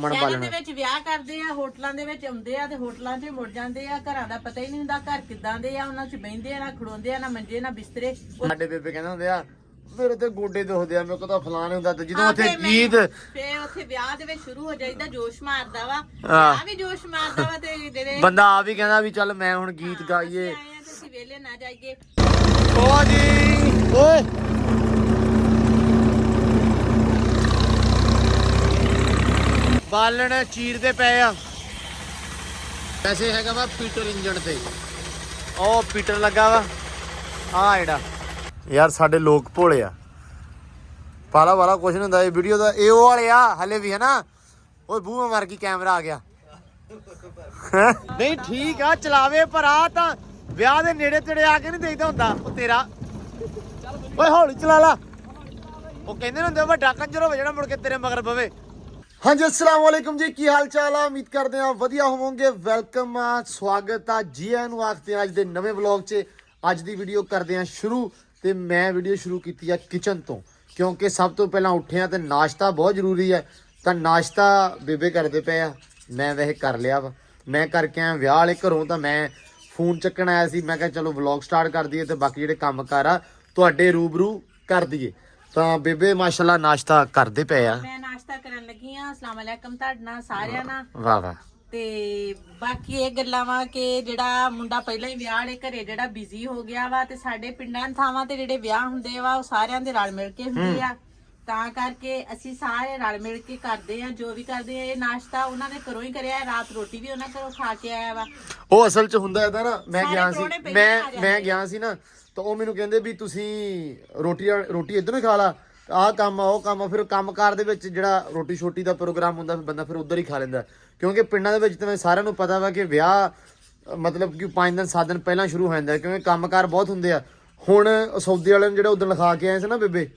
ਸ਼ਹਿਰਾਂ ਦੇ ਵਿੱਚ ਵਿਆਹ ਕਰਦੇ ਆ, ਹੋਟਲਾਂ ਦੇ ਵਿੱਚ ਆਉਂਦੇ ਆ ਤੇ ਹੋਟਲਾਂ 'ਚ ਮੁੜ ਜਾਂਦੇ ਆ। ਘਰਾਂ ਦਾ ਪਤਾ ਹੀ ਨਹੀਂ ਹੁੰਦਾ ਘਰ ਕਿੱਦਾਂ ਦੇ ਆ। ਉਹਨਾਂ 'ਚ ਬਹਿੰਦੇ ਆ, ਨਾ ਖੜੋਂਦੇ ਆ, ਨਾ ਮੰਜੇ ਨਾ ਬਿਸਤਰੇ। ਸਾਡੇ ਬੇਬੇ ਕਹਿੰਦੇ ਹੁੰਦੇ ਆ ਮੇਰੇ ਤੇ ਗੋਡੇ ਦੁਖਦੇ ਆ, ਮੇਰੇ ਕੋਲ ਤਾਂ ਫਲਾਣ ਹੁੰਦਾ। ਤੇ ਜਦੋਂ ਉੱਥੇ ਗੀਤ ਫੇ ਉੱਥੇ ਵਿਆਹ ਦੇ ਵਿੱਚ ਸ਼ੁਰੂ ਹੋ ਜਾਈਦਾ, ਜੋਸ਼ ਮਾਰਦਾ ਵਾ, ਵਿਆਹ ਵੀ ਜੋਸ਼ ਮਾਰਦਾ ਵਾ। ਤੇ ਜਿਹੜੇ ਬੰਦਾ ਆ ਵੀ ਕਹਿੰਦਾ ਵੀ ਚੱਲ ਮੈਂ ਹੁਣ ਗੀਤ ਗਾਈਏ, ਅਸੀਂ ਵੇਲੇ ਨਾ ਜਾਈਏ। ਓ ਜੀ ਓਏ ਬਾਲਣ ਚੀਰਦੇ ਪਏ ਆ। ਵੈਸੇ ਹੈਗਾ ਵਾ ਪੀਟਰ ਇੰਜਣ ਤੇ, ਉਹ ਪੀਟਰ ਲੱਗਾ ਵਾ ਆ ਜਿਹੜਾ। ਯਾਰ ਸਾਡੇ ਲੋਕ ਭੋਲੇ ਆ, ਪਾਲਾ ਵਾਲਾ ਕੁਛ ਨਹੀਂ ਹੁੰਦਾ ਇਹ ਵੀਡੀਓ ਦਾ। ਇਹ ਉਹ ਵਾਲੇ ਆ ਹਲੇ ਵੀ ਹੈ ਨਾ। ਓਏ ਬੂਹਾ ਮਾਰ ਕੇ ਕੈਮਰਾ ਆ ਗਿਆ। ਨਹੀਂ ਠੀਕ ਆ ਚਲਾਵੇ, ਪਰ ਆ ਤਾਂ ਵਿਆਹ ਦੇ ਨੇੜੇ ਤੇੜੇ ਆ ਕੇ ਨਹੀਂ ਦੇਖਦਾ ਹੁੰਦਾ। ਉਹ ਤੇਰਾ ਓਏ ਹੌਲੀ ਚਲਾ ਲਾ। ਉਹ ਕਹਿੰਦੇ ਹੁੰਦੇ ਵੱਡਾ ਕੰਜਰ ਹੋਵੇ ਜਿਹੜਾ ਮੁੜ ਕੇ ਤੇਰੇ ਮਗਰ ਪਵੇ। ਹਾਂਜੀ अस्सलाम वालेकुम जी, की हाल चाल आ? उम्मीद करते हैं वधिया होवोगे। वेलकम आ, स्वागत आ जी आयां नूं आखदे आ अज दे नवें व्लॉग 'च। अज दी वीडियो करदे आ शुरू, ते मैं वीडियो शुरू कीती आ किचन तो, क्योंकि सब तो पहलां उठे आ ते नाश्ता बहुत जरूरी है। तां नाश्ता बेबे करदे पे आ, मैं वैसे कर लिया वा। मैं करके आया विआह वाले घरों, तां मैं फोन चक्कण आया सी। मैं कहा चलो व्लॉग स्टार्ट कर दईए ते बाकी जिहड़े काम कार आ तुहाडे रूबरू कर दईए। तां बेबे माशाअल्लाह नाश्ता करदे पे आ। ਕਰਨ ਲੱਗੀ ਆ। ਅਸਲਾਮ ਅਲੈਕਮ ਤੁਹਾਡੇ ਨਾਲ ਸਾਰਿਆਂ ਨਾਲ। ਵਾਹ ਵਾਹ। ਤੇ ਬਾਕੀ ਇਹ ਗੱਲਾਂ ਵਾ ਕਿ ਜਿਹੜਾ ਮੁੰਡਾ ਪਹਿਲਾਂ ਹੀ ਵਿਆਹ ਵਾਲੇ ਘਰੇ ਜਿਹੜਾ ਬਿਜ਼ੀ ਹੋ ਗਿਆ ਵਾ, ਤੇ ਸਾਡੇ ਪਿੰਡਾਂ ਥਾਵਾਂ ਤੇ ਜਿਹੜੇ ਵਿਆਹ ਹੁੰਦੇ ਵਾ ਉਹ ਸਾਰਿਆਂ ਦੇ ਰਲ ਮਿਲ ਕੇ ਹੁੰਦੇ ਆ। ਤਾਂ ਕਰਕੇ ਅਸੀਂ ਸਾਰੇ ਰਲ ਮਿਲ ਕੇ ਕਰਦੇ ਆ ਜੋ ਵੀ ਕਰਦੇ ਆ। ਇਹ ਨਾਸ਼ਤਾ ਉਹਨਾਂ ਦੇ ਘਰੋਂ ਹੀ ਕਰਿਆ, ਰਾਤ ਰੋਟੀ ਵੀ ਉਹਨਾਂ ਘਰੋਂ ਖਾ ਕੇ ਆਇਆ ਵਾ। ਉਹ ਅਸਲ 'ਚ ਹੁੰਦਾ ਇਹਦਾ ਨਾ, ਮੈਂ ਗਿਆ ਸੀ, ਮੈਂ ਗਿਆ ਸੀ ਨਾ, ਤਾਂ ਉਹ ਮੈਨੂੰ ਕਹਿੰਦੇ ਵੀ ਤੁਸੀਂ ਰੋਟੀ ਇੱਧਰੋਂ ਹੀ ਖਾ ਲਾ, ਆਹ ਕੰਮ ਆ ਉਹ ਕੰਮ ਆ। ਫਿਰ ਕੰਮਕਾਰ ਦੇ ਵਿੱਚ ਜਿਹੜਾ ਰੋਟੀ ਛੋਟੀ ਦਾ ਪ੍ਰੋਗਰਾਮ ਹੁੰਦਾ ਫਿਰ ਬੰਦਾ ਫਿਰ ਉੱਧਰ ਹੀ ਖਾ ਲੈਂਦਾ, ਕਿਉਂਕਿ ਪਿੰਡਾਂ ਦੇ ਵਿੱਚ ਤਾਂ ਸਾਰਿਆਂ ਨੂੰ ਪਤਾ ਵਾ ਕਿ ਵਿਆਹ ਮਤਲਬ ਕਿ 5 ਦਿਨ 7 ਦਿਨ ਪਹਿਲਾਂ ਸ਼ੁਰੂ ਹੋ ਜਾਂਦਾ, ਕਿਉਂਕਿ ਕੰਮਕਾਰ ਬਹੁਤ ਹੁੰਦੇ ਆ। ਹੁਣ ਸੌਦੇ ਵਾਲੇ ਨੂੰ ਜਿਹੜਾ ਉਦੋਂ ਲਿਖਾ ਕੇ ਆਏ ਸੀ ਨਾ ਬੇਬੇ,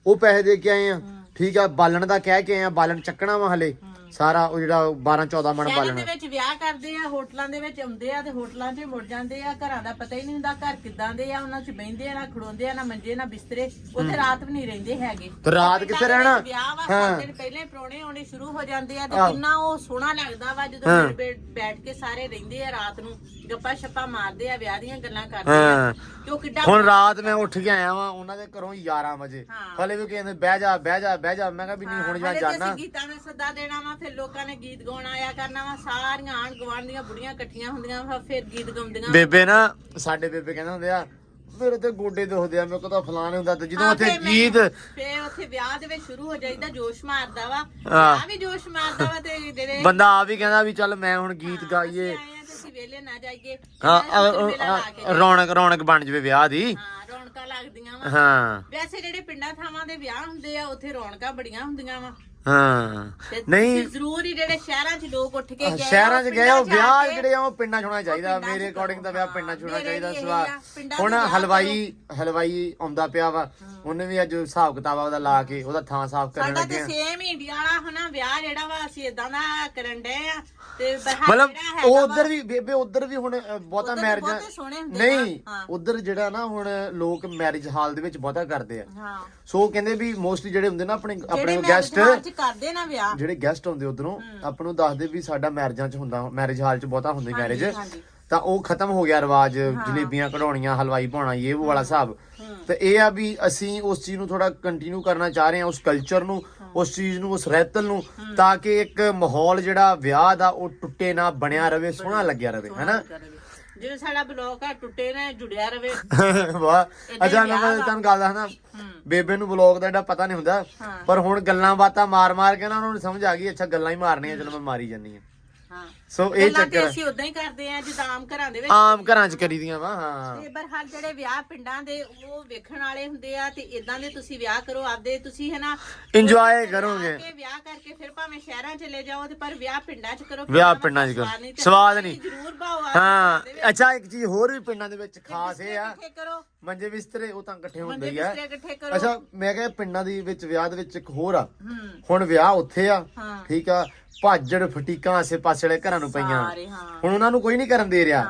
ਉਹ ਪੈਸੇ ਦੇ ਕੇ ਆਏ ਆ, ਠੀਕ ਆ। ਬਾਲਣ ਦਾ ਕਹਿ ਕੇ ਆਏ ਆ, ਬਾਲਣ ਚੱਕਣਾ ਵਾ ਹਲੇ ਸਾਰਾ, ਉਹ ਜਿਹੜਾ 12-14 ਮਣ ਬਾਲਣ ਦੇ ਵਿੱਚ ਵਿਆਹ ਕਰਦੇ ਆ, ਹੋਟਲਾਂ ਦੇ ਵਿੱਚ ਆਉਂਦੇ ਆ ਤੇ ਹੋਟਲਾਂ 'ਚ ਮੁੜ ਜਾਂਦੇ ਆ। ਘਰਾਂ ਦਾ ਪਤਾ ਹੀ ਨਹੀਂ ਹੁੰਦਾ ਘਰ ਕਿੱਦਾਂ ਦੇ ਆ। ਉਹਨਾਂ 'ਚ ਬਹਿੰਦੇ ਆ, ਨਾ ਖੜੋਂਦੇ ਆ, ਨਾ ਮੰਜੇ ਨਾ ਬਿਸਤਰੇ। ਉੱਥੇ ਰਾਤ ਵੀ ਨਹੀਂ ਰਹਿੰਦੇ ਹੈਗੇ। ਤੇ ਰਾਤ ਕਿੱਥੇ ਰਹਿਣਾ? ਵਿਆਹ ਵਾ 7 ਦਿਨ ਪਹਿਲੇ ਪ੍ਰਾਹੁਣੇ ਆਉਣੇ ਸ਼ੁਰੂ ਹੋ ਜਾਂਦੇ ਆ, ਤੇ ਕਿੰਨਾ ਉਹ ਸੋਹਣਾ ਲੱਗਦਾ ਵਾ ਜਦੋਂ ਬੈਠ ਕੇ ਸਾਰੇ ਰਹਿੰਦੇ ਆ, ਰਾਤ ਨੂੰ ਗੱਪਾਂ ਛੱਪਾਂ ਮਾਰਦੇ ਆ, ਵਿਆਹ ਦੀਆਂ ਗੱਲਾਂ ਕਰਦੇ ਆ। ਤੇ ਉਹ ਕਿੱਡਾ ਹੁਣ ਰਾਤ ਮੈਂ ਉੱਠ ਕੇ ਆਇਆ ਵਾਂ ਉਹਨਾਂ ਦੇ ਘਰੋਂ 11 ਵਜੇ, ਹਲੇ ਵੀ ਕਹਿੰਦੇ ਬਹਿ ਜਾ ਬਹਿ ਜਾ ਬਹਿ ਜਾ। ਮੈਂ ਕਿਹਾ ਵੀ ਨਹੀਂ ਹੁਣ ਮੈਂ ਜਾਣਾ। ਗੀਤਾਂ ਦਾ ਸੱਦਾ ਦੇਣਾ ਵਾ, ਫਿਰ ਲੋਕਾਂ ਨੇ ਗੀਤ ਗਾਉਣ ਆਇਆ ਕਰਨਾ ਵਾ। ਸਾਰੀਆਂ ਆਣ ਗਵਾਂਢ ਦੀਆਂ ਬੁੜੀਆਂ ਇਕੱਠੀਆਂ ਹੁੰਦੀਆਂ ਵਾ, ਫਿਰ ਗੀਤ ਗਾਉਂਦੀਆਂ। ਬੇਬੇ ਨਾ, ਸਾਡੇ ਬੇਬੇ ਕਹਿੰਦੇ ਹੁੰਦੇ ਆ ਮੇਰੇ ਤੇ ਗੋਡੇ ਦੁਖਦੇ ਆ, ਮੇਰੇ ਕੋਲ ਤਾਂ ਫਲਾਣ ਹੁੰਦਾ। ਤੇ ਜਦੋਂ ਉੱਥੇ ਗੀਤ ਫੇ ਉੱਥੇ ਵਿਆਹ ਦੇ ਵਿੱਚ ਸ਼ੁਰੂ ਹੋ ਜਾਈਦਾ, ਜੋਸ਼ ਮਾਰਦਾ ਵਾ, ਵਿਆਹ ਵੀ ਜੋਸ਼ ਮਾਰਦਾ ਵਾ। ਤੇ ਜਿਹੜੇ ਬੰਦਾ ਆ ਵੀ ਕਹਿੰਦਾ ਵੀ ਚੱਲ ਮੈਂ ਹੁਣ ਗੀਤ ਗਾਈਏ, ਅਸੀਂ ਵੇਲੇ ਨਾ ਜਾਈਏ। ਰੌਣਕ ਬਣ ਜਵੇ ਵਿਆਹ ਦੀ। ਰੌਣਕਾਂ ਲੱਗਦੀਆਂ ਵਾ। ਹਾਂ ਵੈਸੇ ਜਿਹੜੇ ਪਿੰਡਾਂ ਥਾਵਾਂ ਦੇ ਵਿਆਹ ਹੁੰਦੇ ਆ ਉੱਥੇ ਰੌਣਕਾਂ ਬੜੀਆਂ ਹੁੰਦੀਆਂ ਵਾ। ਹਾਂ ਨਹੀਂ ਜ਼ਰੂਰ ਹੀ ਜਿਹੜੇ ਸ਼ਹਿਰਾਂ 'ਚ ਲੋਕ ਉੱਠ ਕੇ ਗਏ, ਸ਼ਹਿਰਾਂ 'ਚ ਗਏ, ਉਹ ਵਿਆਹ ਜਿਹੜੇ ਆ ਉਹ ਪਿੰਡਾਂ 'ਚ ਹੋਣਾ ਚਾਹੀਦਾ। ਮੇਰੇ ਅਕੋਰਡਿੰਗ ਤਾਂ ਵਿਆਹ ਪਿੰਡਾਂ 'ਚ ਹੋਣਾ ਚਾਹੀਦਾ। ਸਵਾ ਹੁਣ ਹਲਵਾਈ ਆਉਂਦਾ ਪਿਆ ਵਾ, ਉਹਨੇ ਵੀ ਅੱਜ ਹਿਸਾਬ ਕਿਤਾਬ ਉਹਦਾ ਲਾ ਕੇ ਉਹਦਾ ਥਾਂ ਸਾਫ਼ ਕਰਨ ਲੱਗੇ ਆ। ਸੇਮ ਇੰਡੀਆ ਵਾਲਾ ਹਨਾ ਵਿਆਹ ਜਿਹੜਾ ਵਾ ਅਸੀਂ ਇਦਾਂ ਦਾ ਕਰਨ ਡਏ ਆ। ਤੇ ਮਤਲਬ ਉਹ ਉਧਰ ਵੀ ਬੇਬੇ, ਉਧਰ ਵੀ ਹੁਣ ਬਹੁਤਾ ਮੈਰਿਜਾਂ ਨਹੀਂ, ਉਧਰ ਜਿਹੜਾ ਨਾ ਹੁਣ ਲੋਕ ਮੈਰਿਜ ਹਾਲ ਦੇ ਵਿੱਚ ਬਹੁਤਾ ਕਰਦੇ ਆ। ਸੋ ਕਹਿੰਦੇ ਵੀ ਮੋਸਟਲੀ ਜਿਹੜੇ ਹੁੰਦੇ ਨਾ ਆਪਣੇ ਗੈਸਟ ਕਰਦੇ ਨਾ ਵਿਆਹ, ਜਿਹੜੇ ਗੈਸਟ ਹੁੰਦੇ ਉਧਰੋਂ ਆਪਾਂ ਨੂੰ ਦੱਸਦੇ ਵੀ ਸਾਡਾ ਮੈਰਿਜਾਂ 'ਚ ਹੁੰਦਾ, ਮੈਰਿਜ ਹਾਲ 'ਚ ਬਹੁਤਾ ਹੁੰਦੀ ਮੈਰਿਜ। ਤਾਂ ਉਹ ਖਤਮ ਹੋ ਗਿਆ ਰਿਵਾਜ, ਜਲੇਬੀਆਂ ਕਢਾਉਣੀਆਂ, ਹਲਵਾਈ ਪਾਉਣਾ, ਇਹ ਉਹ ਵਾਲਾ ਹਿਸਾਬ। ਤੇ ਇਹ ਆ ਵੀ ਅਸੀਂ ਉਸ ਚੀਜ਼ ਨੂੰ ਥੋੜਾ ਕੰਟੀਨਿਊ ਕਰਨਾ ਚਾਹ ਰਹੇ ਹਾਂ, ਉਸ ਕਲਚਰ ਨੂੰ, ਉਸ ਚੀਜ਼ ਨੂੰ, ਉਸ ਰਹਿਤਲ ਨੂੰ, ਤਾਂ ਕਿ ਇੱਕ ਮਾਹੌਲ ਜਿਹੜਾ ਵਿਆਹ ਦਾ ਉਹ ਟੁੱਟੇ ਨਾ, ਬਣਿਆ ਰਵੇ, ਸੋਹਣਾ ਲੱਗਿਆ ਰਵੇ, ਹੈਨਾ। ਜਿਵੇਂ ਸਾਡਾ ਬਲੌਗ ਆ ਟੁੱਟੇ ਨਾ ਜੁੜਿਆ ਰਵੇ। ਵਾਹ। ਅੱਛਾ ਮੈਂ ਤੁਹਾਨੂੰ ਗੱਲ ਦੱਸਦਾ, ਬੇਬੇ ਨੂੰ ਬਲੌਗ ਦਾ ਜਿਹੜਾ ਪਤਾ ਨਹੀਂ ਹੁੰਦਾ, ਪਰ ਹੁਣ ਗੱਲਾਂ ਬਾਤਾਂ ਮਾਰ ਕੇ ਨਾ ਉਹਨਾਂ ਨੂੰ ਸਮਝ ਆ ਗਈ, ਅੱਛਾ ਗੱਲਾਂ ਹੀ ਮਾਰਨੀਆਂ, ਚਲੋ ਮੈਂ ਮਾਰੀ ਜਾਂਦੀ ਆ। ਸੋ ਇਹ ਚੱਕਰ ਅਸੀਂ ਉਦਾਂ ਹੀ ਕਰਦੇ ਆ ਜਿੱਦਾਂ ਆਮ ਘਰਾਂ ਦੇ ਵਿੱਚ, ਆਮ ਘਰਾਂ 'ਚ ਕਰੀਦੀਆਂ ਵਾ। ਹਾਂ ਤੇ ਪਰ ਹਰ ਜਿਹੜੇ ਵਿਆਹ ਪਿੰਡਾਂ ਦੇ ਉਹ ਵੇਖਣ ਵਾਲੇ ਹੁੰਦੇ ਆ, ਤੇ ਇਦਾਂ ਦੇ ਤੁਸੀਂ ਵਿਆਹ ਕਰੋ ਆਪਦੇ, ਤੁਸੀਂ ਹਨਾ ਇੰਜੋਏ ਕਰੋਗੇ। ਵਿਆਹ ਕਰਕੇ ਫਿਰ ਭਾਵੇਂ ਸ਼ਹਿਰਾਂ ਚਲੇ ਜਾਓ, ਤੇ ਪਰ ਵਿਆਹ ਪਿੰਡਾਂ 'ਚ ਕਰੋ। ਵਿਆਹ ਪਿੰਡਾਂ 'ਚ ਕਰੋ, ਸਵਾਦ ਨਹੀਂ। ਜ਼ਰੂਰ ਭਾਓ। ਹਾਂ ਅੱਛਾ ਇੱਕ ਚੀਜ਼ ਹੋਰ ਵੀ ਪਿੰਡਾਂ ਦੇ ਵਿੱਚ ਖਾਸ ਇਹ ਆ, ਮੰਜੇ ਬਿਸਤਰੇ ਉਹ ਤਾਂ ਇਕੱਠੇ ਹੁੰਦੇ ਹੀ ਆ। ਅੱਛਾ ਮੈਂ ਕਿਹਾ ਪਿੰਡਾਂ ਦੇ ਵਿੱਚ ਵਿਆਹ ਦੇ ਵਿੱਚ ਇੱਕ ਹੋਰ ਆ, ਹੁਣ ਵਿਆਹ ਉੱਥੇ ਆ, ਠੀਕ ਆ, ਭਾਜੜ ਫਟੀਕਾਂ ਆਸੇ ਪਾਸੇ ਵਾਲੇ ਘਰਾਂ ਨੂੰ ਪਈਆਂ, ਹੁਣ ਉਹਨਾਂ ਨੂੰ ਕੋਈ ਨਹੀਂ ਕਰਨ ਦੇ ਰਿਹਾ।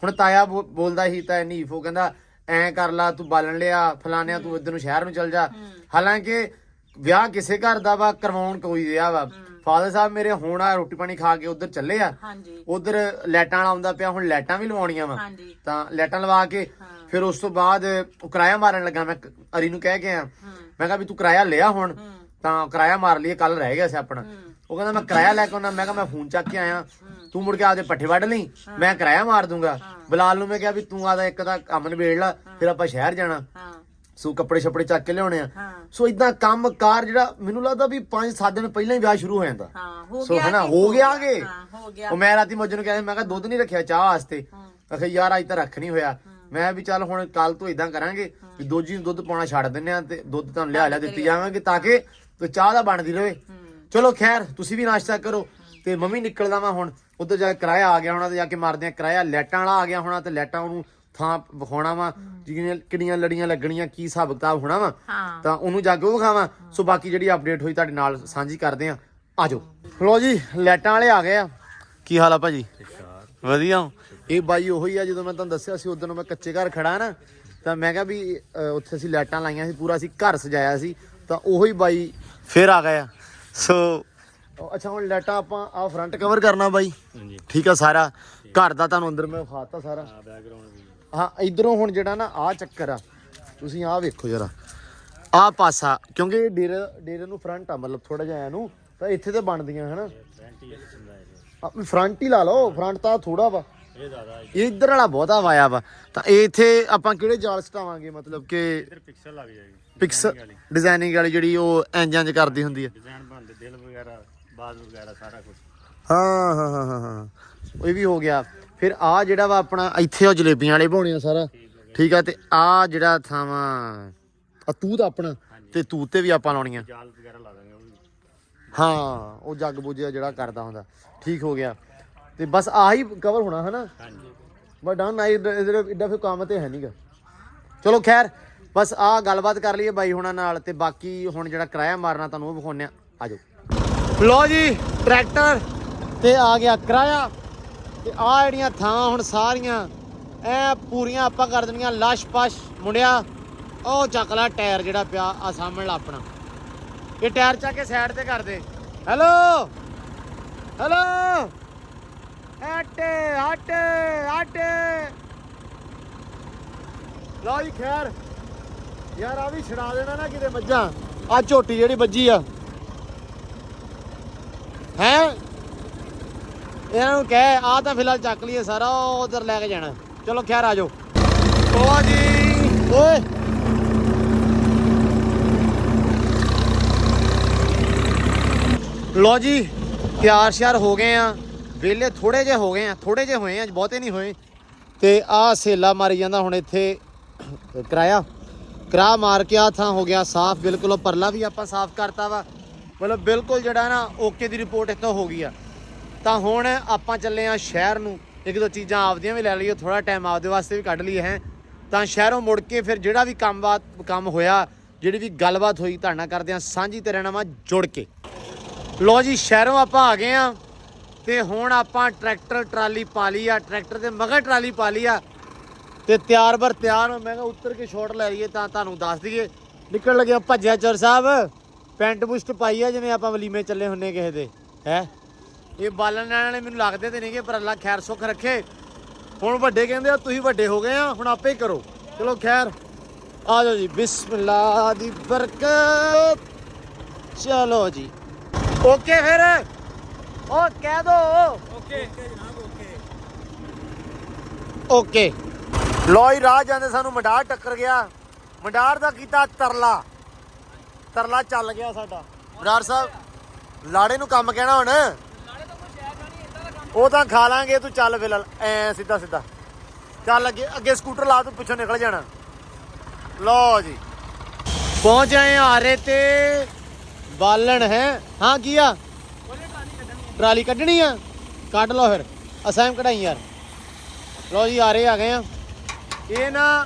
ਹੁਣ ਤਾਇਆ ਬੋਲਦਾ ਹੀ, ਤਾਂ ਨੀਫ ਉਹ ਕਹਿੰਦਾ ਐਂ ਕਰ ਲਾ, ਤੂੰ ਬਾਲਣ ਲਿਆ, ਫਲਾਨਿਆ ਤੂੰ ਇੱਧਰ ਨੂੰ ਸ਼ਹਿਰ ਨੂੰ ਚੱਲ ਜਾ। ਹਾਲਾਂਕਿ ਵਿਆਹ ਕਿਸੇ ਘਰ ਦਾ ਵਾ, ਕਰਵਾਉਣ ਕੋਈ ਰਿਹਾ ਵਾ, ਫਾਦਰ ਸਾਹਿਬ ਮੇਰੇ ਹੁਣ ਆ ਰੋਟੀ ਪਾਣੀ ਖਾ ਕੇ ਉਧਰ ਚੱਲੇ ਆ। ਹਾਂਜੀ ਉਧਰ ਲਾਈਟਾਂ ਵਾਲਾ ਆਉਂਦਾ ਪਿਆ, ਹੁਣ ਲਾਈਟਾਂ ਵੀ ਲਵਾਉਣੀਆਂ ਵਾ। ਹਾਂਜੀ ਤਾਂ ਲਾਈਟਾਂ ਲਵਾ ਕੇ ਫਿਰ ਉਸ ਤੋਂ ਬਾਅਦ ਉਹ ਕਿਰਾਇਆ ਮਾਰਨ ਲੱਗਾ। ਮੈਂ ਅਰੀ ਨੂੰ ਕਹਿ ਕੇ ਆ, ਮੈਂ ਕਿਹਾ ਵੀ ਤੂੰ ਕਿਰਾਇਆ ਲਿਆ ਹੁਣ, ਤਾਂ ਕਿਰਾਇਆ ਮਾਰ ਲਈਏ, ਕੱਲ ਰਹਿ ਗਿਆ ਸੀ ਆਪਣਾ। ਉਹ ਕਹਿੰਦਾ ਮੈਂ ਕਿਰਾਇਆ ਲੈ ਕੇ ਆਉਣਾ। ਮੈਂ ਕਿਹਾ ਮੈਂ ਫੋਨ ਚੱਕ ਕੇ ਆਇਆ, ਤੂੰ ਮੁੜ ਕੇ ਆਪਦੇ ਪੱਠੇ ਵੱਢ ਲਈ, ਮੈਂ ਕਿਰਾਇਆ ਮਾਰ ਦੂੰਗਾ। ਬਲਾਲ ਨੂੰ ਮੈਂ ਕਿਹਾ ਵੀ ਤੂੰ ਆਦਾ ਇੱਕ ਤਾਂ ਕੰਮ ਨਿਬੇੜ ਲਾ, ਫਿਰ ਆਪਾਂ ਸ਼ਹਿਰ ਜਾਣਾ, ਸੋ ਕੱਪੜੇ ਛੱਪੜੇ ਚੱਕ ਕੇ ਲਿਆਉਣੇ ਆ। ਸੋ ਇਦਾਂ ਕੰਮ ਕਾਰ ਜਿਹੜਾ ਮੈਨੂੰ ਲੱਗਦਾ ਵੀ 5-7 ਦਿਨ ਪਹਿਲਾਂ ਹੀ ਵਿਆਹ ਸ਼ੁਰੂ ਹੋ ਜਾਂਦਾ। ਸੋ ਹਨਾ ਹੋ ਗਿਆ ਆਗੇ। ਉਹ ਮੈਂ ਰਾਤੀ ਮੱਝ ਨੂੰ ਕਹਿੰਦਾ, ਮੈਂ ਕਿਹਾ ਦੁੱਧ ਨਹੀਂ ਰੱਖਿਆ ਚਾਹ ਵਾਸਤੇ। ਮੈਂ ਕਿਹਾ ਯਾਰ ਅੱਜ ਤਾਂ ਰੱਖ ਨਹੀਂ ਹੋਇਆ। ਮੈਂ ਵੀ ਚੱਲ ਹੁਣ ਕੱਲ ਤੋਂ ਇਦਾਂ ਕਰਾਂਗੇ ਵੀ ਦੋਜੀ ਨੂੰ ਦੁੱਧ ਪਾਉਣਾ ਛੱਡ ਦਿੰਨੇ ਆ ਤੇ ਦੁੱਧ ਤੁਹਾਨੂੰ ਲਿਆ ਦਿੱਤੀ ਜਾਵਾਂਗੇ ਤਾਂ ਕਿ ਚਾਹ ਦਾ ਬਣਦੀ ਰਹੇ। ਚਲੋ ਖੈਰ ਤੁਸੀਂ ਵੀ ਨਾਸ਼ਤਾ ਕਰੋ ਤੇ ਮੰਮੀ ਨਿਕਲਦਾ ਵਾ ਹੁਣ। ਉਧਰ ਜਾ ਕੇ ਕਿਰਾਇਆ ਆ ਗਿਆ ਹੋਣਾ ਤੇ ਜਾ ਕੇ ਮਾਰਦੇ ਆ ਕਿਰਾਇਆ। ਲਾਈਟਾਂ ਵਾਲਾ ਆ ਗਿਆ ਹੋਣਾ ਤੇ ਲਾਈਟਾਂ ਉਹਨੂੰ ਥਾਂ ਵਿਖਾਉਣਾ ਵਾ, ਕਿੰਨੀਆਂ ਲੜੀਆਂ ਲੱਗਣੀਆਂ, ਕੀ ਹਿਸਾਬ ਕਿਤਾਬ ਹੋਣਾ ਵਾ, ਤਾਂ ਉਹਨੂੰ ਜਾ ਕੇ ਉਹ ਵਿਖਾਵਾਂ। ਸੋ ਬਾਕੀ ਜਿਹੜੀ ਅਪਡੇਟ ਹੋਈ ਤੁਹਾਡੇ ਨਾਲ ਸਾਂਝੀ ਕਰਦੇ ਆ। ਆਜੋ ਲੋ ਜੀ, ਲਾਈਟਾਂ ਵਾਲੇ ਆ ਗਏ ਆ। ਕੀ ਹਾਲ ਆ ਭਾਜੀ? ਵਧੀਆ। ਇਹ ਬਾਈ ਉਹੀ ਆ ਜਦੋਂ ਮੈਂ ਤੁਹਾਨੂੰ ਦੱਸਿਆ ਸੀ ਉਦੋਂ ਮੈਂ ਕੱਚੇ ਘਰ ਖੜਾ ਨਾ, ਤਾਂ ਮੈਂ ਕਿਹਾ ਵੀ ਉੱਥੇ ਅਸੀਂ ਲਾਈਟਾਂ ਲਾਈਆਂ ਸੀ, ਪੂਰਾ ਅਸੀਂ ਘਰ ਸਜਾਇਆ ਸੀ, ਤਾਂ ਉਹੀ ਬਾਈ ਫਿਰ ਆ ਗਏ ਆ। ਸੋ ਅੱਛਾ ਹੁਣ ਲਾਈਟਾਂ ਆਪਾਂ ਆ ਫਰੰਟ ਕਵਰ ਕਰਨਾ ਬਾਈ, ਠੀਕ ਆ। ਸਾਰਾ ਘਰ ਦਾ ਤੁਹਾਨੂੰ ਅੰਦਰ ਮੈਂ ਵਿਖਾਤਾ ਸਾਰਾ। ਹਾਂ ਇਧਰੋਂ ਹੁਣ ਜਿਹੜਾ ਨਾ ਆਹ ਚੱਕਰ ਆ, ਤੁਸੀਂ ਆਹ ਵੇਖੋ ਜਰਾ ਆਹ ਪਾਸਾ, ਕਿਉਂਕਿ ਡੇਰੇ ਨੂੰ ਫਰੰਟ ਆ, ਮਤਲਬ ਥੋੜਾ ਜਿਹਾ ਇਹਨੂੰ ਤਾਂ ਇੱਥੇ ਤੇ ਬਣਦੀਆਂ ਹਨਾ। ਫਰੰਟ ਹੀ ਲਾ ਲਓ, ਫਰੰਟ ਤਾਂ ਥੋੜਾ ਵਾ, ਇਹ ਇੱਧਰ ਵਾਲਾ ਬਹੁਤਾ ਵਾਇਆ ਵਾ। ਤਾਂ ਇਹ ਇੱਥੇ ਆਪਾਂ ਕਿਹੜੇ ਜਾਲ ਸਟਾਵਾਂਗੇ, ਮਤਲਬ ਕਿ ਪਿਕਸਲ ਲੱਗ ਜਾਏਗੀ, ਪਿਕਸਲ ਡਿਜ਼ਾਈਨਿੰਗ ਵਾਲੀ ਜਿਹੜੀ ਉਹ ਇੰਜ ਕਰਦੀ ਹੁੰਦੀ ਆ, ਡਿਜ਼ਾਈਨ ਬਣਦੇ ਦਿਲ ਵਗੈਰਾ ਬਾਜ਼ ਵਗੈਰਾ ਸਾਰਾ ਕੁਝ। ਹਾਂ ਇਹ ਵੀ ਹੋ ਗਿਆ। ਫਿਰ ਆ ਜਿਹੜਾ ਵਾ ਆਪਣਾ ਇੱਥੇ ਉਹ ਜਲੇਬੀਆਂ ਵਾਲੇ ਬਣਾਉਣੇ ਸਾਰਾ, ਠੀਕ ਆ। ਤੇ ਆ ਜਿਹੜਾ ਥਾਵਾਂ ਆ ਤੂਤ ਆਪਣਾ, ਤੇ ਤੂਤ ਤੇ ਵੀ ਆਪਾਂ ਲਾਉਣੀਆਂ ਜਾਲ ਵਗੈਰਾ ਲਾ ਦਾਂਗੇ ਉਹ ਵੀ। ਹਾਂ ਉਹ ਜੱਗ ਬੁੱਝਿਆ ਜਿਹੜਾ ਕਰਦਾ ਹੁੰਦਾ, ਠੀਕ ਹੋ ਗਿਆ। ਤੇ ਬਸ ਆਹੀ ਕਵਰ ਹੋਣਾ ਹਨਾ। ਹਾਂਜੀ ਬਟ ਡਨ ਇੱਡਾ ਫਿਰ ਕੰਮ ਤੇ ਹੈ ਨਹੀਂਗਾ। ਚਲੋ ਖੈਰ ਬਸ ਆਹ ਗੱਲਬਾਤ ਕਰ ਲਈਏ ਬਾਈ ਹੁਣਾਂ ਨਾਲ, ਤੇ ਬਾਕੀ ਹੁਣ ਜਿਹੜਾ ਕਿਰਾਇਆ ਮਾਰਨਾ ਤੁਹਾਨੂੰ ਉਹ ਵਿਖਾਉਂਦੇ ਆ। ਆਜੋ ਲੋ ਜੀ, ਟਰੈਕਟਰ ਤੇ ਆ ਗਿਆ ਕਿਰਾਇਆ, ਤੇ ਆਹ ਜਿਹੜੀਆਂ ਥਾਵਾਂ ਹੁਣ ਸਾਰੀਆਂ ਐ ਪੂਰੀਆਂ ਆਪਾਂ ਕਰ ਦੇਣੀਆਂ ਲਸ਼-ਪਸ਼। ਮੁੰਡਿਆ ਉਹ ਚੱਕ ਲੈ ਟਾਇਰ ਜਿਹੜਾ ਪਿਆ ਆ ਸਾਹਮਣੇ ਆਪਣਾ, ਇਹ ਟਾਇਰ ਚੱਕ ਕੇ ਸਾਈਡ ਤੇ ਕਰ ਦੇ। ਹੈਲੋ ਹੈਲੋ ਹਟ ਹਟ ਹਟ। ਲਓ ਜੀ ਖੈਰ ਯਾਰ ਆ ਵੀ ਛਡਾ ਦੇਣਾ ਨਾ ਕਿਤੇ ਮੱਝਾਂ। ਆ ਝੋਟੀ ਜਿਹੜੀ ਵੱਜੀ ਆ ਹੈ, ਇਹਨਾਂ ਨੂੰ ਕਹਿ ਆ ਤਾਂ ਫਿਲਹਾਲ ਚੱਕ ਲਈਏ ਸਾਰਾ, ਉਧਰ ਲੈ ਕੇ ਜਾਣਾ। ਚਲੋ ਖੈਰ ਆ ਜਾਓ। ਓ ਜੀ ਓਏ ਲੋ ਜੀ, ਤਿਆਰ ਸ਼ਿਆਰ ਹੋ ਗਏ ਆ, ਵੇਲੇ ਥੋੜੇ ਜਿਹੇ ਹੋ ਗਏ ਆ, ਥੋੜੇ ਜਿਹੇ ਹੋਏ ਆ, ਬਹੁਤੇ ਨਹੀਂ ਹੋਏ। ਤੇ ਆਹ ਸੇਲਾ ਮਾਰੀ ਜਾਂਦਾ ਹੁਣ ਇੱਥੇ ਕਿਰਾਇਆ ਮਾਰ ਕੇ ਆ ਥਾਂ ਹੋ ਗਿਆ ਸਾਫ਼ ਬਿਲਕੁਲ। ਉਹ ਪਰਲਾ ਵੀ ਆਪਾਂ ਸਾਫ਼ ਕਰਤਾ ਵਾ, ਮਤਲਬ ਬਿਲਕੁਲ ਜਿਹੜਾ ਨਾ ਓਕੇ ਦੀ ਰਿਪੋਰਟ ਇੱਥੋਂ ਹੋ ਗਈ ਆ। ਤਾਂ ਹੁਣ ਆਪਾਂ ਚੱਲੇ ਆ ਸ਼ਹਿਰ ਨੂੰ, ਇੱਕ ਦੋ ਚੀਜ਼ਾਂ ਆਪਦੀਆਂ ਵੀ ਲੈ ਲਈਏ, ਥੋੜਾ ਟਾਈਮ ਆਪਦੇ ਵਾਸਤੇ ਵੀ ਕੱਢ ਲਈਏ ਹੈ। ਤਾਂ ਸ਼ਹਿਰੋਂ ਮੁੜ ਕੇ ਫਿਰ ਜਿਹੜਾ ਵੀ ਕੰਮ ਹੋਇਆ, ਜਿਹੜੀ ਵੀ ਗੱਲਬਾਤ ਹੋਈ ਤੁਹਾਡੇ ਨਾਲ ਕਰਦੇ ਆ ਸਾਂਝੀ, ਤੇ ਰਹਿਣਾ ਵਾ ਜੁੜ ਕੇ। ਲੋ ਜੀ ਸ਼ਹਿਰੋਂ ਆਪਾਂ ਆ ਗਏ ਆ, ਤੇ ਹੁਣ ਆਪਾਂ ਟਰੈਕਟਰ ਟਰਾਲੀ ਪਾ ਲਈ ਆ, ਟਰੈਕਟਰ ਦੇ ਮਗਰ ਟਰਾਲੀ ਪਾ ਲਈ ਆ, ਤੇ ਤਿਆਰ ਬਰ ਤਿਆਰ। ਮੈਂ ਕਿਹਾ ਉੱਤਰ ਕੇ ਸ਼ਾਟ ਲੈ ਲਈਏ ਤਾਂ ਤੁਹਾਨੂੰ ਦੱਸ ਦਈਏ। ਨਿਕਲ ਲੱਗਿਆ ਭੱਜਿਆ ਚੋਰ ਸਾਹਿਬ, ਪੈਂਟ ਬੁਸਟ ਪਾਈ ਆ ਜਿਵੇਂ ਆਪਾਂ ਵਲੀਮੇ ਚੱਲੇ ਹੁੰਨੇ ਕਿਸੇ ਦੇ ਹੈ। ਇਹ ਬਾਲਣ ਵਾਲੇ ਮੈਨੂੰ ਲੱਗਦੇ ਤੇ ਨਹੀਂਗੇ, ਪਰ ਅੱਲਾ ਖੈਰ ਸੁੱਖ ਰੱਖੇ। ਹੁਣ ਵੱਡੇ ਕਹਿੰਦੇ ਆ ਤੁਸੀਂ ਵੱਡੇ ਹੋ ਗਏ ਆ, ਹੁਣ ਆਪੇ ਹੀ ਕਰੋ। ਚਲੋ ਖੈਰ ਆ ਜਾਓ ਜੀ, ਬਿਸਮਿल्लाह ਦੀ ਬਰਕਤ। ਚਲੋ ਜੀ ਓਕੇ ਫਿਰ ਉਹ ਕਹਿ ਦੋ ਓਕੇ ਜਨਾਬ ਓਕੇ। ਲੋ ਹੀ ਰਾਹ ਜਾਂਦੇ ਸਾਨੂੰ ਮੰਡਾਰ ਟੱਕਰ ਗਿਆ, ਮੰਡਾਰ ਦਾ ਕੀਤਾ ਤਰਲਾ ਚੱਲ ਗਿਆ ਸਾਡਾ। ਮੰਡਾਰ ਸਾਹਿਬ ਲਾੜੇ ਨੂੰ ਕੰਮ ਕਹਿਣਾ ਹੁਣ, ਉਹ ਤਾਂ ਖਾ ਲਾਂਗੇ, ਤੂੰ ਚੱਲ ਫਿਲਹਾਲ ਐ ਸਿੱਧਾ ਚੱਲ ਅੱਗੇ ਸਕੂਟਰ ਲਾ, ਤੂੰ ਪਿੱਛੋਂ ਨਿਕਲ ਜਾਣਾ। ਲੋ ਜੀ ਪਹੁੰਚ ਆਏ ਆਰੇ ਤੇ ਬਾਲਣ ਹੈ। ਹਾਂ ਕੀ ਆ, ਟਰਾਲੀ ਕੱਢਣੀ ਆ, ਕੱਢ ਲਓ ਫਿਰ। ਅਸਾਂ ਕਢਾਈ ਯਾਰ। ਲੋ ਜੀ ਆਰੇ ਆ ਗਏ ਆ, ਇਹ ਨਾ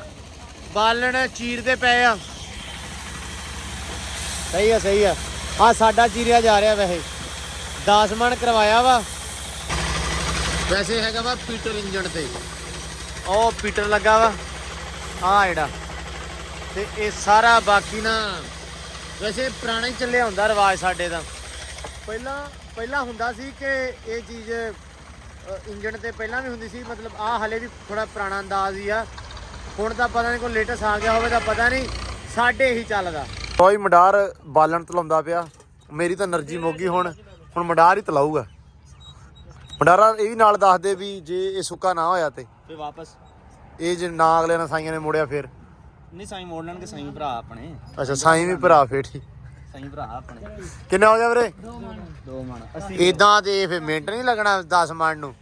ਬਾਲਣ ਚੀਰਦੇ ਪਏ ਆ। ਸਹੀ ਆ ਆ ਸਾਡਾ ਚੀਰਿਆ ਜਾ ਰਿਹਾ, ਵੈਸੇ 10 ਮਣ ਕਰਵਾਇਆ ਵਾ। ਵੈਸੇ ਹੈਗਾ ਵਾ ਪੀਟਰ ਇੰਜਣ ਤੇ, ਉਹ ਪੀਟਰ ਲੱਗਾ ਵਾ ਆ ਜਿਹੜਾ, ਤੇ ਇਹ ਸਾਰਾ ਬਾਕੀ ਨਾ ਵੈਸੇ ਪੁਰਾਣਾ ਹੀ ਚੱਲਿਆ ਹੁੰਦਾ ਰਿਵਾਜ ਸਾਡੇ ਦਾ। ਪਹਿਲਾਂ ਪਹਿਲਾਂ ਹੁੰਦਾ ਸੀ ਕਿ ਇਹ ਚੀਜ਼ ਇੰਜਣ ਤੇ ਪਹਿਲਾਂ ਵੀ ਹੁੰਦੀ ਸੀ, ਮਤਲਬ ਆ ਹਲੇ ਵੀ ਥੋੜਾ ਪੁਰਾਣਾ ਅੰਦਾਜ਼ ਹੀ ਆ। ਹੁਣ ਤਾਂ ਪਤਾ ਨਹੀਂ ਕੋਈ ਲੇਟੈਸਟ ਆ ਗਿਆ ਹੋਵੇ ਤਾਂ ਪਤਾ ਨਹੀਂ, ਸਾਡੇ ਹੀ ਚੱਲਦਾ। ਕੋਈ ਮਡਾਰ ਬਾਲਣ ਤਲਾਉਂਦਾ ਪਿਆ, ਮੇਰੀ ਤਾਂ એનર્ਜੀ ਮੁੱਕ ਗਈ। ਹੁਣ ਮਡਾਰ ਹੀ ਤਲਾਊਗਾ। ਮਡਾਰਾ ਇਹ ਵੀ ਨਾਲ ਦੱਸ ਦੇ ਵੀ ਜੇ ਇਹ ਸੁੱਕਾ ਨਾ ਹੋਇਆ ਤੇ ਫੇ ਵਾਪਸ ਇਹ ਜੇ ਨਾ ਅਗਲੇ ਨਾਲ ਸਾਈਆਂ ਨੇ ਮੋੜਿਆ ਫਿਰ ਨਹੀਂ ਸਾਈ ਮੋੜ ਲੈਣਗੇ, ਸਾਈ ਭਰਾ ਆਪਣੇ। ਅੱਛਾ ਸਾਈ ਵੀ ਭਰਾ ਫੇਰ ਠੀਕ। ਸਾਈ ਭਰਾ ਆਪਣੇ ਕਿੰਨਾ ਹੋ ਗਿਆ ਵੀਰੇ? 2 ਮਣ। ਇਦਾਂ ਤੇ ਫਿਰ ਮਿੰਟ ਨਹੀਂ ਲੱਗਣਾ 10 ਮਣ ਨੂੰ।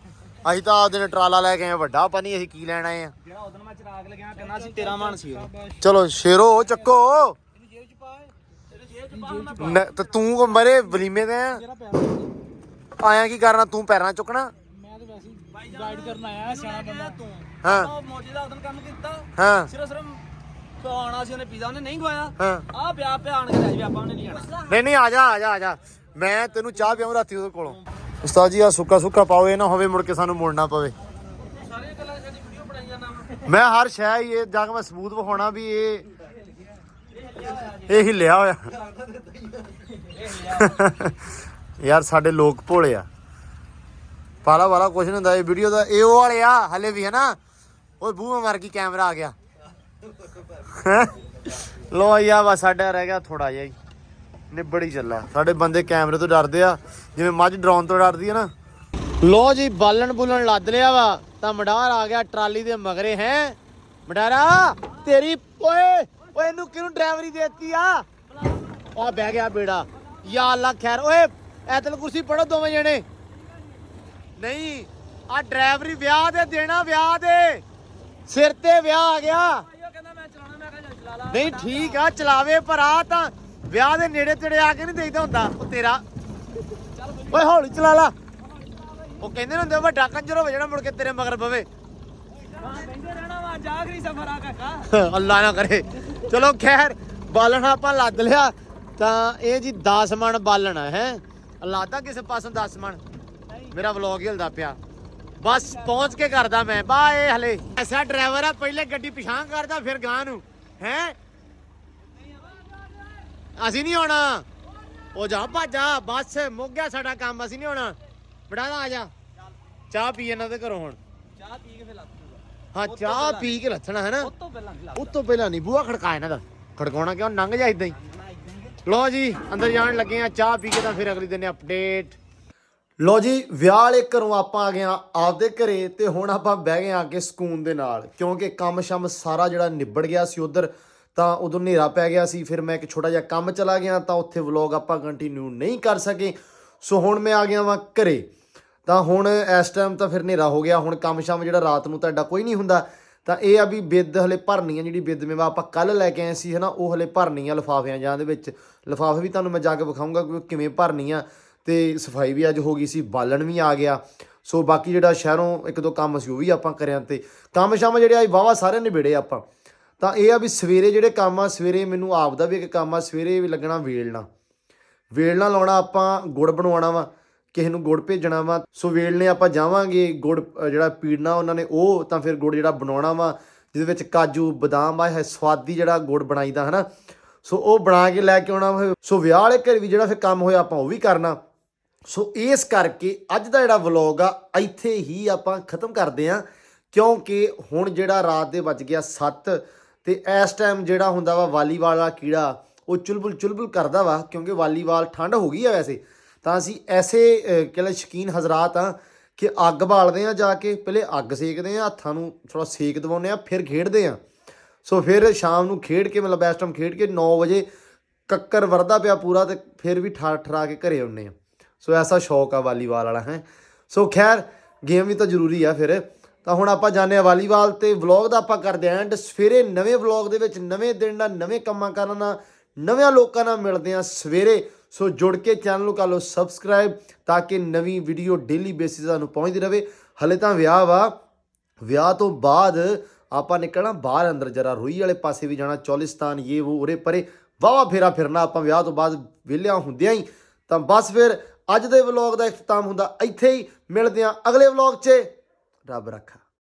ਅਸੀਂ ਤਾਂ ਆਪਦੇ ਨੇ ਟਰਾਲਾ ਲੈ ਕੇ ਆਏ ਵੱਡਾ, ਪਤਾ ਨਹੀਂ ਅਸੀਂ ਕੀ ਲੈਣ ਆਏ ਆ। ਜਿਹੜਾ ਉਦੋਂ ਮੈਂ ਚਿਰਾਗ ਲਗਿਆ ਕਰਨਾ ਸੀ 13 ਮਣ ਸੀ ਉਹ। ਚਲੋ ਸ਼ੇਰੋ ਚੱਕੋ ਤੇ ਤੂੰ ਮਰੇ ਵਲੀਮੇ ਤੇ ਆਇਆ ਕੀ ਕਰਨਾ? ਤੂੰ ਪੈਰਾਂ ਚੁੱਕਣਾ? ਮੈਂ ਤਾਂ ਵੈਸੇ ਗਾਈਡ ਕਰਨ ਆਇਆ, ਸਿਆਣਾ ਬੰਦਾ ਤੂੰ। ਹਾਂ ਉਹ ਮੋਜੀ ਦਾ ਉਦੋਂ ਕੰਮ ਕੀਤਾ, ਹਾਂ ਸਿਰਫ ਖਵਾਉਣਾ ਸੀ ਉਹਨੇ, ਪੀਜ਼ਾ ਉਹਨੇ ਨਹੀਂ ਖਵਾਇਆ। ਹਾਂ ਆ ਪਿਆ ਆਣ ਕੇ ਲੈ ਜਾਵੇ, ਆਪਾਂ ਉਹਨੇ ਨਹੀਂ ਆਣਾ। ਨਹੀਂ ਆ ਜਾ ਮੈਂ ਤੈਨੂੰ ਚਾਹ ਪਿਆਉਂ ਰਾਤੀ ਉਹਦੇ ਕੋਲੋਂ। ਉਸਤਾਦ ਜੀ ਆ ਸੁੱਕਾ ਪਾਓ, ਇਹ ਨਾ ਹੋਵੇ ਮੁੜ ਕੇ ਸਾਨੂੰ ਮੁੜਨਾ ਪਵੇ। ਸਾਰੀਆਂ ਗੱਲਾਂ ਸਾਡੀ ਵੀਡੀਓ ਬਣਾਈ ਜਾਣਾ। ਮੈਂ ਹਰ ਸ਼ੈ ਹੀ ਇਹ ਜਾ ਕੇ ਮੈਂ ਸਬੂਤ ਵਿਖਾਉਣਾ ਵੀ ਇਹ ਹਿੱਲਿਆ ਹੋਇਆ। ਯਾਰ ਸਾਡੇ ਲੋਕ ਭੋਲੇ ਆ, ਪਾਲਾ ਵਾਲਾ ਕੁਛ ਨਹੀਂ ਹੁੰਦਾ। ਇਹ ਵੀਡੀਓ ਦਾ ਇਹ ਉਹ ਵਾਲੇ ਆ ਹਲੇ ਵੀ ਹੈ ਨਾ। ਉਹ ਬੂਹ ਮਾਰ ਕੇ ਕੈਮਰਾ ਆ ਗਿਆ। ਲੋ ਯਾ ਵਾ ਸਾਡਾ ਰਹਿ ਗਿਆ ਥੋੜਾ ਜਿਹਾ ਹੀ, ਨਿਬੜ ਹੀ ਚੱਲਾ। ਸਾਡੇ ਬੰਦੇ ਕੈਮਰੇ ਤੋਂ ਡਰਦੇ ਆ ਜਿਵੇਂ ਮੱਝ ਡਰਾਉਣ ਤੋਂ ਡਰਦੀ ਆ ਨਾ। ਲੋ ਜੀ ਬਾਲਣ ਬੁਲਣ ਲੱਦ ਲਿਆ ਵਾ ਤਾਂ ਮਡਾਰ ਆ ਗਿਆ ਟਰਾਲੀ ਦੇ ਮਗਰੇ। ਹੈ ਮਡਾਰਾ ਤੇਰੀ ਓਏ ਇਹਨੂੰ ਕਿਹਨੂੰ ਡਰਾਈਵਰੀ ਦੇਤੀ ਆ ਬਹਿ ਗਿਆ ਬੇੜਾ। ਯਾ ਅੱਲਾ ਖੈਰ। ਓਏ ਐਤਲ ਕੁਰਸੀ ਪੜੋ ਦੋਵੇਂ ਜਣੇ। ਨਹੀਂ ਆ ਡਰਾਈਵਰੀ ਵਿਆਹ ਦੇ ਦੇਣਾ, ਵਿਆਹ ਦੇ ਸਿਰ ਤੇ ਵਿਆਹ ਆ ਗਿਆ। ਨਹੀਂ ਠੀਕ ਆ ਚਲਾਵੇ, ਪਰ ਆ ਤਾਂ ਵਿਆਹ ਦੇ ਨੇੜੇ ਤੇੜੇ ਆ ਕੇ ਨਹੀਂ ਦੇਖਦਾ ਹੁੰਦਾ ਉਹ ਤੇਰਾ। ਓਏ ਹੌਲੀ ਚਲਾ ਲਾ। ਉਹ ਕਹਿੰਦੇ ਨੇ ਹੁੰਦੇ ਵੱਡਾ ਕੰਜਰ ਹੋਵੇ ਜਿਹੜਾ ਮੁੜ ਕੇ ਤੇਰੇ ਮਗਰ ਪਵੇ। ਅੱਲਾ ਨਾ ਕਰੇ। ਚਲੋ ਖੈਰ ਬਾਲਣ ਆਪਾਂ ਲੱਦ ਲਿਆ ਤਾਂ ਇਹ ਜੀ 10 ਮਣ ਬਾਲਣ ਹੈ। ਲਾਦਾ ਕਿਸੇ ਪਾਸੋਂ 10 ਮਣ। ਮੇਰਾ ਵਲੌਗ ਹਿਲਦਾ ਪਿਆ, ਬਸ ਪਹੁੰਚ ਕੇ ਕਰਦਾ ਮੈਂ ਬਾਏ। ਹਲੇ ਐਸਾ ਡਰਾਈਵਰ ਆ, ਪਹਿਲੇ ਗੱਡੀ ਪਿਛਾਂ ਕਰਦਾ ਫਿਰ ਗਾਂ ਨੂੰ। ਹੈ ਅਸੀਂ ਨਹੀਂ ਆਉਣਾ। ਉਹ ਜਾ ਭਾਜਾ, ਬਸ ਮੁੱਕ ਗਿਆ ਸਾਡਾ ਕੰਮ। ਅਸੀਂ ਨਹੀਂ ਆਉਣਾ। ਬੜਾ ਆ ਜਾ ਚਾਹ ਪੀ ਇਹਨਾਂ ਦੇ ਘਰੋਂ। ਹੁਣ ਚਾਹ ਪੀ ਕੇ ਫੇ ਲੱਗ ਹਾਂ ਚਾਹ ਪੀ ਕੇ ਲੱਥਣਾ ਹੈ ਨਾ। ਉਸ ਤੋਂ ਪਹਿਲਾਂ ਉਸ ਤੋਂ ਪਹਿਲਾਂ ਨਹੀਂ ਬੂਹਾ ਖੜਕਾ ਇਹਨਾਂ ਦਾ। ਖੜਕਾਉਣਾ ਕਿਉਂ? ਲੰਘ ਜਾ ਇਦਾਂ ਹੀ। ਲੋ ਜੀ ਅੰਦਰ ਜਾਣ ਲੱਗੇ ਆ ਚਾਹ ਪੀ ਕੇ, ਤਾਂ ਫਿਰ ਅਗਲੀ ਦਿਨ ਅਪਡੇਟ। ਲੋ ਜੀ ਵਿਆਹ ਵਾਲੇ ਘਰੋਂ ਆਪਾਂ ਆ ਗਏ ਆ ਆਪਦੇ ਘਰੇ, ਤੇ ਹੁਣ ਆਪਾਂ ਬਹਿ ਗਏ ਆ ਕੇ ਸਕੂਨ ਦੇ ਨਾਲ, ਕਿਉਂਕਿ ਕੰਮ ਸ਼ਮ ਸਾਰਾ ਜਿਹੜਾ ਨਿਬੜ ਗਿਆ ਸੀ ਉਧਰ। ਤਾਂ ਉਦੋਂ ਹਨੇਰਾ ਪੈ ਗਿਆ ਸੀ, ਫਿਰ ਮੈਂ ਇੱਕ ਛੋਟਾ ਜਿਹਾ ਕੰਮ ਚਲਾ ਗਿਆ ਤਾਂ ਉੱਥੇ ਵਲੌਗ ਆਪਾਂ ਕੰਟੀਨਿਊ ਨਹੀਂ ਕਰ ਸਕੇ। ਸੋ ਹੁਣ ਮੈਂ ਆ ਗਿਆ ਵਾਂ ਘਰੇ। ਤਾਂ ਹੁਣ ਇਸ ਟਾਈਮ ਤਾਂ ਫਿਰ ਹਨੇਰਾ ਹੋ ਗਿਆ। ਹੁਣ ਕੰਮ ਸ਼ਮ ਜਿਹੜਾ ਰਾਤ ਨੂੰ ਤੁਹਾਡਾ ਕੋਈ ਨਹੀਂ ਹੁੰਦਾ। ਤਾਂ ਇਹ ਆ ਵੀ ਬਿੱਦ ਹਲੇ ਭਰਨੀ ਆ, ਜਿਹੜੀ ਬਿੱਦ ਮੇਵਾ ਆਪਾਂ ਕੱਲ ਲੈ ਕੇ ਆਏ ਸੀ ਹੈ ਨਾ, ਉਹ ਹਲੇ ਭਰਨੀ ਆ ਲਿਫਾਫਿਆਂ ਜਾਂ ਦੇ ਵਿੱਚ। ਲਿਫਾਫੇ ਵੀ ਤੁਹਾਨੂੰ ਮੈਂ ਜਾ ਕੇ ਵਿਖਾਊਂਗਾ ਕਿ ਕਿਵੇਂ ਭਰਨੀ ਆ। ਤੇ ਸਫਾਈ ਵੀ ਅੱਜ ਹੋ ਗਈ ਸੀ, ਬਾਲਣ ਵੀ ਆ ਗਿਆ। ਸੋ ਬਾਕੀ ਜਿਹੜਾ ਸ਼ਹਿਰੋਂ ਇੱਕ ਦੋ ਕੰਮ ਸੀ ਉਹ ਵੀ ਆਪਾਂ ਕਰਿਆ, ਤੇ ਕੰਮ ਸ਼ਾਮ ਜਿਹੜੇ ਅੱਜ ਵਾਹਵਾ ਸਾਰੇ ਨਿਬੇੜੇ ਆਪਾਂ। ਤਾਂ ਇਹ ਆ ਵੀ ਸਵੇਰੇ ਜਿਹੜੇ ਕੰਮ ਆ, ਸਵੇਰੇ ਮੈਨੂੰ ਆਪਦਾ ਵੀ ਇੱਕ ਕੰਮ ਆ, ਸਵੇਰੇ ਵੀ ਲੱਗਣਾ ਵੇਲਣਾ ਲਾਉਣਾ। ਆਪਾਂ ਗੁੜ ਬਣਵਾਉਣਾ ਵਾ, ਕਿਸੇ ਨੂੰ ਗੁੜ ਭੇਜਣਾ ਵਾ। ਸੋ ਵੇਲਣੇ ਆਪਾਂ ਜਾਵਾਂਗੇ, ਗੁੜ ਜਿਹੜਾ ਪੀੜਨਾ ਉਹਨਾਂ ਨੇ ਉਹ, ਤਾਂ ਫਿਰ ਗੁੜ ਜਿਹੜਾ ਬਣਾਉਣਾ ਵਾ ਜਿਹਦੇ ਵਿੱਚ ਕਾਜੂ ਬਦਾਮ ਆ, ਸਵਾਦੀ ਜਿਹੜਾ ਗੁੜ ਬਣਾਈਦਾ ਹੈ ਨਾ। ਸੋ ਉਹ ਬਣਾ ਕੇ ਲੈ ਕੇ ਆਉਣਾ ਵਾ। ਸੋ ਵਿਆਹ ਵਾਲੇ ਘਰ ਵੀ ਜਿਹੜਾ ਫਿਰ ਕੰਮ ਹੋਇਆ ਆਪਾਂ ਉਹ ਵੀ ਕਰਨਾ। ਸੋ ਇਸ ਕਰਕੇ ਅੱਜ ਦਾ ਜਿਹੜਾ ਵਲੌਗ ਆ ਇੱਥੇ ਹੀ ਆਪਾਂ ਖ਼ਤਮ ਕਰਦੇ ਹਾਂ, ਕਿਉਂਕਿ ਹੁਣ ਜਿਹੜਾ ਰਾਤ ਦੇ ਵੱਜ ਗਿਆ 7 ਤੇ ਇਸ ਟਾਈਮ ਜਿਹੜਾ ਹੁੰਦਾ ਵਾ ਵਾਲੀਵਾਲ ਵਾਲਾ ਕੀੜਾ ਉਹ ਚੁਲਬੁਲ ਕਰਦਾ ਵਾ, ਕਿਉਂਕਿ ਵਾਲੀਵਾਲ ਠੰਡ ਹੋ ਗਈ ਆ ਵੈਸੇ। ਤਾਂ ਅਸੀਂ ਐਸੇ ਕਿਹੜੇ ਸ਼ੌਕੀਨ ਹਜ਼ਰਾਤ ਆ ਕਿ ਅੱਗ ਬਾਲਦੇ ਆ, ਜਾ ਕੇ ਪਹਿਲੇ ਅੱਗ ਸੇਕਦੇ ਆ, ਹੱਥਾਂ ਨੂੰ ਥੋੜਾ ਸੇਕ ਦਵਾਉਂਦੇ ਆ, ਫਿਰ ਖੇਡਦੇ ਆ। ਸੋ ਫਿਰ ਸ਼ਾਮ ਨੂੰ ਖੇਡ ਕੇ, ਮਤਲਬ ਇਸ ਟਾਈਮ ਖੇਡ ਕੇ 9 ਵਜੇ ਕੱਕਰ ਵਰਦਾ ਪਿਆ ਪੂਰਾ, ਤੇ ਫਿਰ ਵੀ ਠਰਾ ਕੇ ਘਰੇ ਆਉਂਦੇ ਆ। ਸੋ ਐਸਾ ਸ਼ੌਕ ਆ ਵਾਲੀਵਾਲ ਵਾਲਾ ਹੈ। ਸੋ ਖੈਰ ਗੇਮ ਵੀ ਤਾਂ ਜ਼ਰੂਰੀ ਆ ਫਿਰ। ਤਾਂ ਹੁਣ ਆਪਾਂ ਜਾਂਦੇ ਆ ਵਾਲੀਵਾਲ, ਤੇ ਵਲੌਗ ਦਾ ਆਪਾਂ ਕਰਦੇ ਆਂ ਐਂਡ। ਸਵੇਰੇ ਨਵੇਂ ਵਲੌਗ ਦੇ ਵਿੱਚ ਨਵੇਂ ਦਿਨ ਨਾਲ ਨਵੇਂ ਕੰਮਾਂ ਕਰਨ ਨਾਲ ਨਵਿਆਂ ਲੋਕਾਂ ਨਾਲ ਮਿਲਦੇ ਆ ਸਵੇਰੇ। ਸੋ ਜੁੜ ਕੇ ਚੈਨਲ ਨੂੰ ਕਰ ਲਓ ਸਬਸਕ੍ਰਾਈਬ, ਤਾਂ ਕਿ ਨਵੀਂ ਵੀਡੀਓ ਡੇਲੀ ਬੇਸਿਸ ਤੁਹਾਨੂੰ ਪਹੁੰਚਦੀ ਰਹੇ। ਹਲੇ ਤਾਂ ਵਿਆਹ ਵਾ, ਵਿਆਹ ਤੋਂ ਬਾਅਦ ਆਪਾਂ ਨਿਕਲਣਾ ਬਾਹਰ ਅੰਦਰ, ਜਰਾ ਰੋਈ ਵਾਲੇ ਪਾਸੇ ਵੀ ਜਾਣਾ, ਚੌਲਿਸਤਾਨ ਇਹ ਉਹ ਉਰੇ ਪਰੇ ਵਾਹਵਾ ਫੇਰਾ ਫਿਰਨਾ ਆਪਾਂ ਵਿਆਹ ਤੋਂ ਬਾਅਦ ਵਿਹਲਿਆਂ ਹੁੰਦਿਆਂ ਹੀ। ਤਾਂ ਬਸ ਫਿਰ ਅੱਜ ਦੇ ਵਲੌਗ ਦਾ ਇਖਤਤਾਮ ਹੁੰਦਾ ਇੱਥੇ ਹੀ। ਮਿਲਦੇ ਆ ਅਗਲੇ ਵਲੌਗ 'ਚ। ਰੱਬ ਰੱਖਾ।